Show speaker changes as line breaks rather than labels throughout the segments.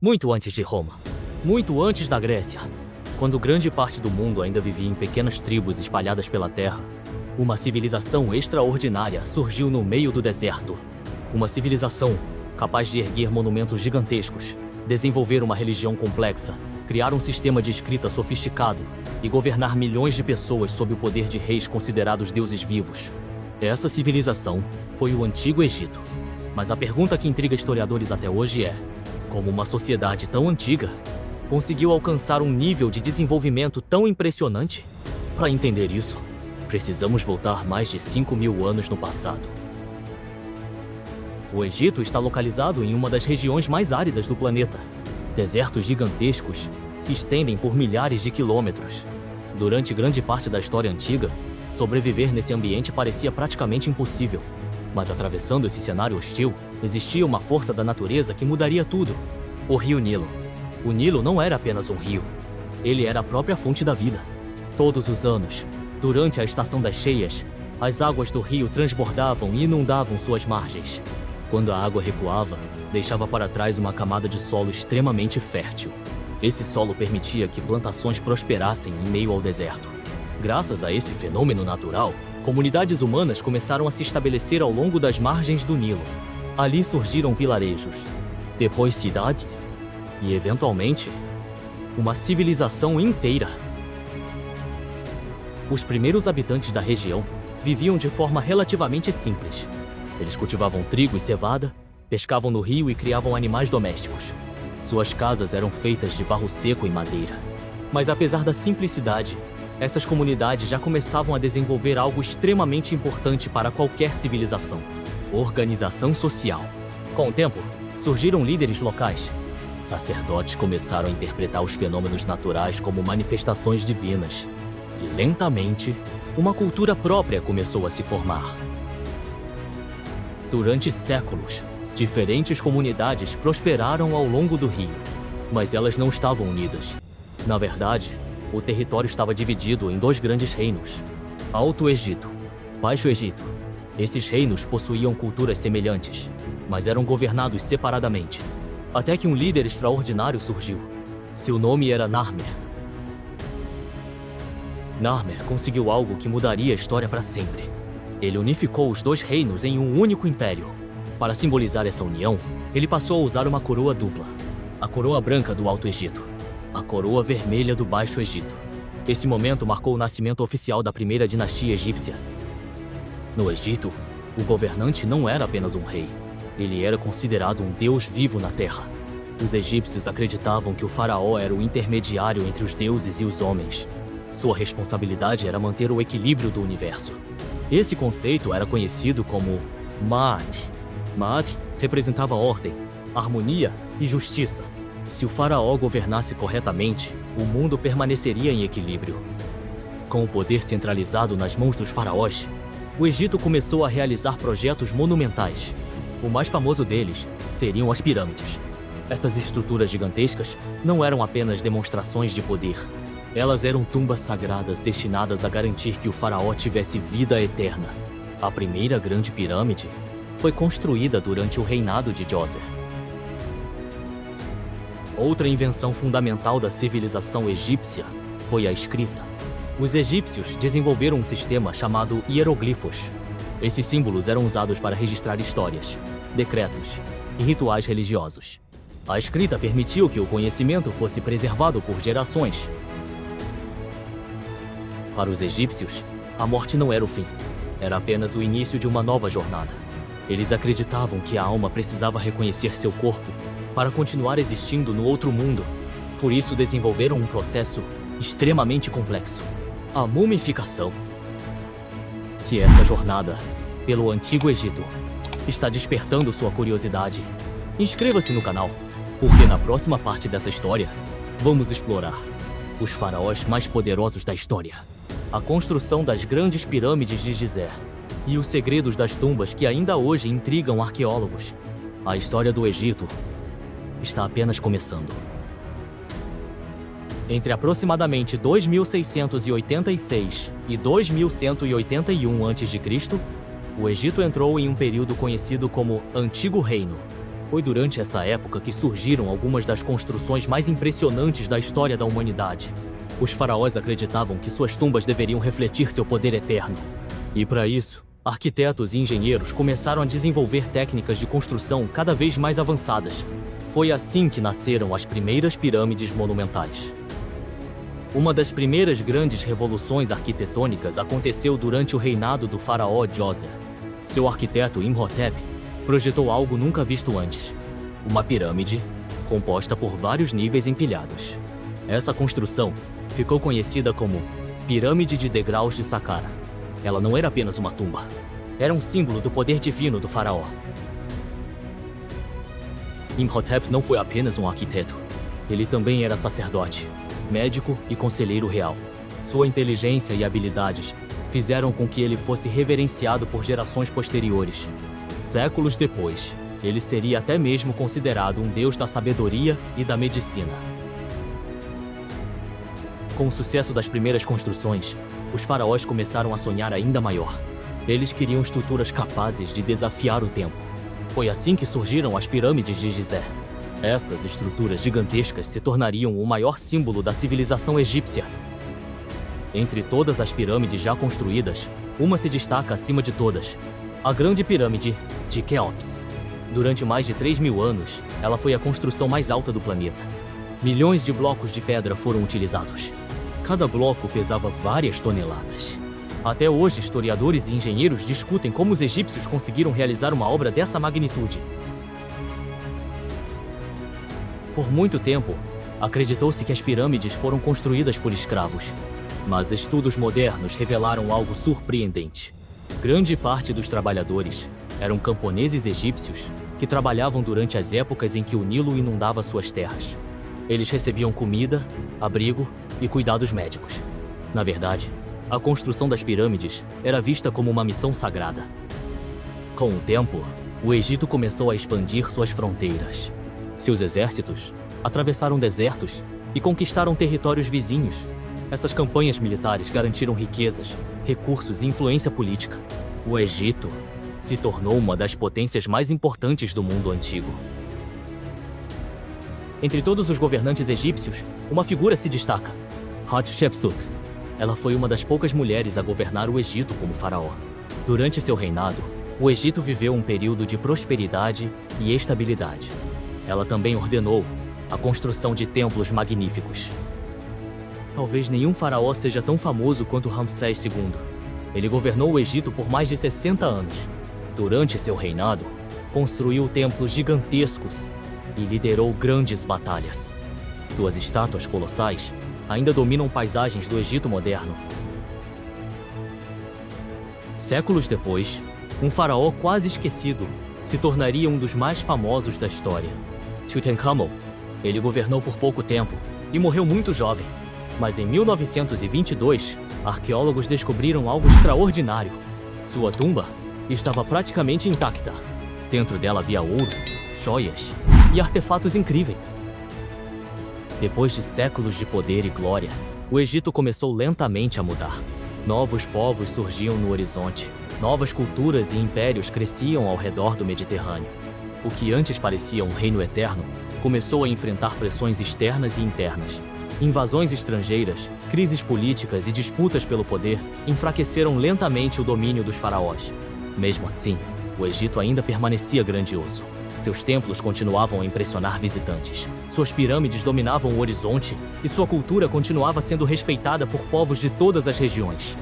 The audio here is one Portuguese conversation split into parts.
Muito antes de Roma, muito antes da Grécia, quando grande parte do mundo ainda vivia em pequenas tribos espalhadas pela terra, uma civilização extraordinária surgiu no meio do deserto. Uma civilização capaz de erguer monumentos gigantescos, desenvolver uma religião complexa, criar um sistema de escrita sofisticado e governar milhões de pessoas sob o poder de reis considerados deuses vivos. Essa civilização foi o Antigo Egito. Mas a pergunta que intriga historiadores até hoje é: como uma sociedade tão antiga conseguiu alcançar um nível de desenvolvimento tão impressionante? Para entender isso, precisamos voltar mais de 5.000 anos no passado. O Egito está localizado em uma das regiões mais áridas do planeta. Desertos gigantescos se estendem por milhares de quilômetros. Durante grande parte da história antiga, sobreviver nesse ambiente parecia praticamente impossível. Mas atravessando esse cenário hostil, existia uma força da natureza que mudaria tudo: o Rio Nilo. O Nilo não era apenas um rio. Ele era a própria fonte da vida. Todos os anos, durante a estação das cheias, as águas do rio transbordavam e inundavam suas margens. Quando a água recuava, deixava para trás uma camada de solo extremamente fértil. Esse solo permitia que plantações prosperassem em meio ao deserto. Graças a esse fenômeno natural, comunidades humanas começaram a se estabelecer ao longo das margens do Nilo. Ali surgiram vilarejos, depois cidades e, eventualmente, uma civilização inteira. Os primeiros habitantes da região viviam de forma relativamente simples. Eles cultivavam trigo e cevada, pescavam no rio e criavam animais domésticos. Suas casas eram feitas de barro seco e madeira. Mas apesar da simplicidade, essas comunidades já começavam a desenvolver algo extremamente importante para qualquer civilização: organização social. Com o tempo, surgiram líderes locais. Sacerdotes começaram a interpretar os fenômenos naturais como manifestações divinas. E lentamente, uma cultura própria começou a se formar. Durante séculos, diferentes comunidades prosperaram ao longo do rio, mas elas não estavam unidas. Na verdade, o território estava dividido em dois grandes reinos: Alto Egito, Baixo Egito. Esses reinos possuíam culturas semelhantes, mas eram governados separadamente. Até que um líder extraordinário surgiu. Seu nome era Narmer. Narmer conseguiu algo que mudaria a história para sempre. Ele unificou os dois reinos em um único império. Para simbolizar essa união, ele passou a usar uma coroa dupla: a coroa branca do Alto Egito, a coroa vermelha do Baixo Egito. Esse momento marcou o nascimento oficial da primeira dinastia egípcia. No Egito, o governante não era apenas um rei. Ele era considerado um deus vivo na terra. Os egípcios acreditavam que o faraó era o intermediário entre os deuses e os homens. Sua responsabilidade era manter o equilíbrio do universo. Esse conceito era conhecido como Ma'at. Ma'at representava ordem, harmonia e justiça. Se o faraó governasse corretamente, o mundo permaneceria em equilíbrio. Com o poder centralizado nas mãos dos faraós, o Egito começou a realizar projetos monumentais. O mais famoso deles seriam as pirâmides. Essas estruturas gigantescas não eram apenas demonstrações de poder. Elas eram tumbas sagradas destinadas a garantir que o faraó tivesse vida eterna. A primeira grande pirâmide foi construída durante o reinado de Djoser. Outra invenção fundamental da civilização egípcia foi a escrita. Os egípcios desenvolveram um sistema chamado hieroglifos. Esses símbolos eram usados para registrar histórias, decretos e rituais religiosos. A escrita permitiu que o conhecimento fosse preservado por gerações. Para os egípcios, a morte não era o fim. Era apenas o início de uma nova jornada. Eles acreditavam que a alma precisava reconhecer seu corpo para continuar existindo no outro mundo. Por isso desenvolveram um processo extremamente complexo: a mumificação. Se essa jornada pelo Antigo Egito está despertando sua curiosidade, inscreva-se no canal, porque na próxima parte dessa história, vamos explorar os faraós mais poderosos da história, a construção das grandes pirâmides de Gizé e os segredos das tumbas que ainda hoje intrigam arqueólogos. A história do Egito está apenas começando. Entre aproximadamente 2686 e 2181 a.C., o Egito entrou em um período conhecido como Antigo Reino. Foi durante essa época que surgiram algumas das construções mais impressionantes da história da humanidade. Os faraós acreditavam que suas tumbas deveriam refletir seu poder eterno. E para isso, arquitetos e engenheiros começaram a desenvolver técnicas de construção cada vez mais avançadas. Foi assim que nasceram as primeiras pirâmides monumentais. Uma das primeiras grandes revoluções arquitetônicas aconteceu durante o reinado do faraó Djoser. Seu arquiteto Imhotep projetou algo nunca visto antes: uma pirâmide composta por vários níveis empilhados. Essa construção ficou conhecida como Pirâmide de Degraus de Saqqara. Ela não era apenas uma tumba, era um símbolo do poder divino do faraó. Imhotep não foi apenas um arquiteto, ele também era sacerdote, médico e conselheiro real. Sua inteligência e habilidades fizeram com que ele fosse reverenciado por gerações posteriores. Séculos depois, ele seria até mesmo considerado um deus da sabedoria e da medicina. Com o sucesso das primeiras construções, os faraós começaram a sonhar ainda maior. Eles queriam estruturas capazes de desafiar o tempo. Foi assim que surgiram as pirâmides de Gizé. Essas estruturas gigantescas se tornariam o maior símbolo da civilização egípcia. Entre todas as pirâmides já construídas, uma se destaca acima de todas: a Grande Pirâmide de Quéops. Durante mais de 3.000 anos, ela foi a construção mais alta do planeta. Milhões de blocos de pedra foram utilizados. Cada bloco pesava várias toneladas. Até hoje, historiadores e engenheiros discutem como os egípcios conseguiram realizar uma obra dessa magnitude. Por muito tempo, acreditou-se que as pirâmides foram construídas por escravos. Mas estudos modernos revelaram algo surpreendente. Grande parte dos trabalhadores eram camponeses egípcios que trabalhavam durante as épocas em que o Nilo inundava suas terras. Eles recebiam comida, abrigo e cuidados médicos. Na verdade, a construção das pirâmides era vista como uma missão sagrada. Com o tempo, o Egito começou a expandir suas fronteiras. Seus exércitos atravessaram desertos e conquistaram territórios vizinhos. Essas campanhas militares garantiram riquezas, recursos e influência política. O Egito se tornou uma das potências mais importantes do mundo antigo. Entre todos os governantes egípcios, uma figura se destaca: Hatshepsut. Ela foi uma das poucas mulheres a governar o Egito como faraó. Durante seu reinado, o Egito viveu um período de prosperidade e estabilidade. Ela também ordenou a construção de templos magníficos. Talvez nenhum faraó seja tão famoso quanto Ramsés II. Ele governou o Egito por mais de 60 anos. Durante seu reinado, construiu templos gigantescos e liderou grandes batalhas. Suas estátuas colossais ainda dominam paisagens do Egito moderno. Séculos depois, um faraó quase esquecido se tornaria um dos mais famosos da história: Tutankhamon. Ele governou por pouco tempo e morreu muito jovem. Mas em 1922, arqueólogos descobriram algo extraordinário. Sua tumba estava praticamente intacta. Dentro dela havia ouro, joias e artefatos incríveis. Depois de séculos de poder e glória, o Egito começou lentamente a mudar. Novos povos surgiam no horizonte. Novas culturas e impérios cresciam ao redor do Mediterrâneo. O que antes parecia um reino eterno começou a enfrentar pressões externas e internas. Invasões estrangeiras, crises políticas e disputas pelo poder enfraqueceram lentamente o domínio dos faraós. Mesmo assim, o Egito ainda permanecia grandioso. Seus templos continuavam a impressionar visitantes. Suas pirâmides dominavam o horizonte e sua cultura continuava sendo respeitada por povos de todas as regiões.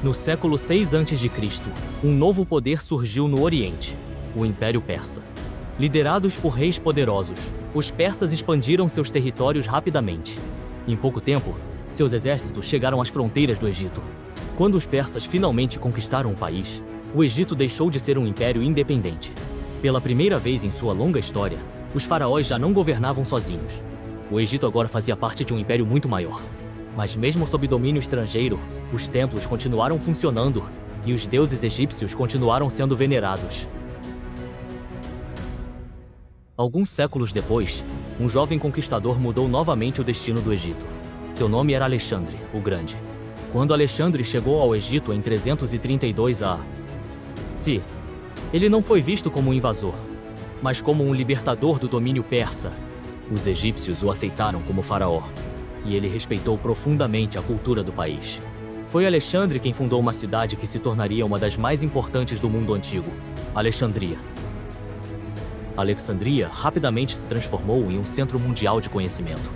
No século 6 a.C., um novo poder surgiu no Oriente: o Império Persa. Liderados por reis poderosos, os persas expandiram seus territórios rapidamente. Em pouco tempo, seus exércitos chegaram às fronteiras do Egito. Quando os persas finalmente conquistaram o país, o Egito deixou de ser um império independente. Pela primeira vez em sua longa história, os faraós já não governavam sozinhos. O Egito agora fazia parte de um império muito maior. Mas mesmo sob domínio estrangeiro, os templos continuaram funcionando e os deuses egípcios continuaram sendo venerados. Alguns séculos depois, um jovem conquistador mudou novamente o destino do Egito. Seu nome era Alexandre, o Grande. Quando Alexandre chegou ao Egito em 332 a.C., ele não foi visto como um invasor. mas como um libertador do domínio persa. Os egípcios o aceitaram como faraó, e ele respeitou profundamente a cultura do país. Foi Alexandre quem fundou uma cidade que se tornaria uma das mais importantes do mundo antigo, Alexandria. Alexandria rapidamente se transformou em um centro mundial de conhecimento.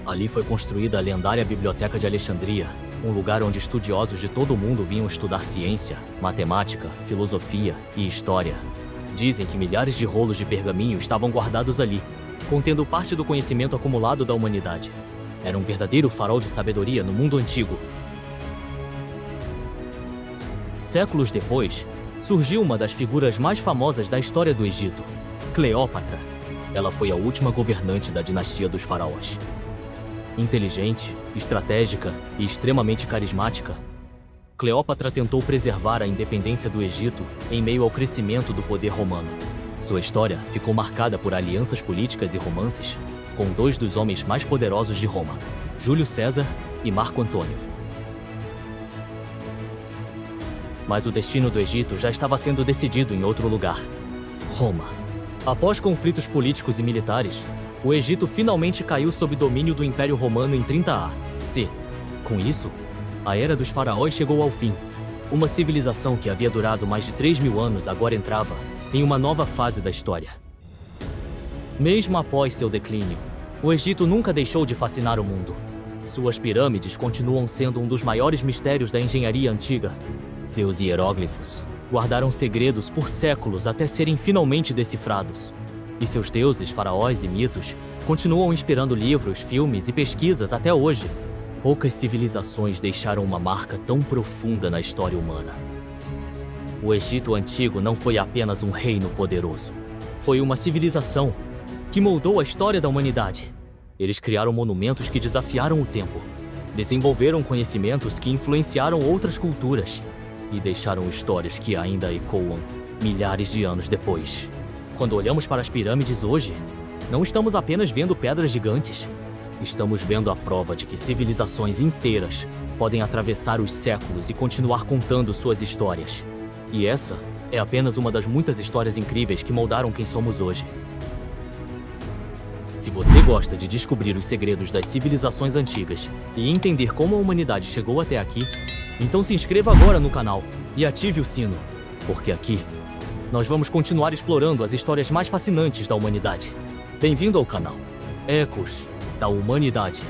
Ali foi construída a lendária Biblioteca de Alexandria, um lugar onde estudiosos de todo o mundo vinham estudar ciência, matemática, filosofia e história. Dizem que milhares de rolos de pergaminho estavam guardados ali, contendo parte do conhecimento acumulado da humanidade. Era um verdadeiro farol de sabedoria no mundo antigo. Séculos depois, surgiu uma das figuras mais famosas da história do Egito, Cleópatra. Ela foi a última governante da dinastia dos faraós. Inteligente, estratégica e extremamente carismática, Cleópatra tentou preservar a independência do Egito em meio ao crescimento do poder romano. Sua história ficou marcada por alianças políticas e romances com dois dos homens mais poderosos de Roma, Júlio César e Marco Antônio. Mas o destino do Egito já estava sendo decidido em outro lugar, Roma. Após conflitos políticos e militares, o Egito finalmente caiu sob domínio do Império Romano em 30 a.C. Com isso, a Era dos Faraós chegou ao fim. Uma civilização que havia durado mais de 3.000 anos agora entrava em uma nova fase da história. Mesmo após seu declínio, o Egito nunca deixou de fascinar o mundo. Suas pirâmides continuam sendo um dos maiores mistérios da engenharia antiga. Seus hieróglifos guardaram segredos por séculos até serem finalmente decifrados. E seus deuses, faraós e mitos continuam inspirando livros, filmes e pesquisas até hoje. Poucas civilizações deixaram uma marca tão profunda na história humana. O Egito Antigo não foi apenas um reino poderoso. Foi uma civilização que moldou a história da humanidade. Eles criaram monumentos que desafiaram o tempo, desenvolveram conhecimentos que influenciaram outras culturas e deixaram histórias que ainda ecoam milhares de anos depois. Quando olhamos para as pirâmides hoje, não estamos apenas vendo pedras gigantes. Estamos vendo a prova de que civilizações inteiras podem atravessar os séculos e continuar contando suas histórias. E essa é apenas uma das muitas histórias incríveis que moldaram quem somos hoje. Se você gosta de descobrir os segredos das civilizações antigas e entender como a humanidade chegou até aqui, então se inscreva agora no canal e ative o sino, porque aqui nós vamos continuar explorando as histórias mais fascinantes da humanidade. Bem-vindo ao canal Ecos da Humanidade.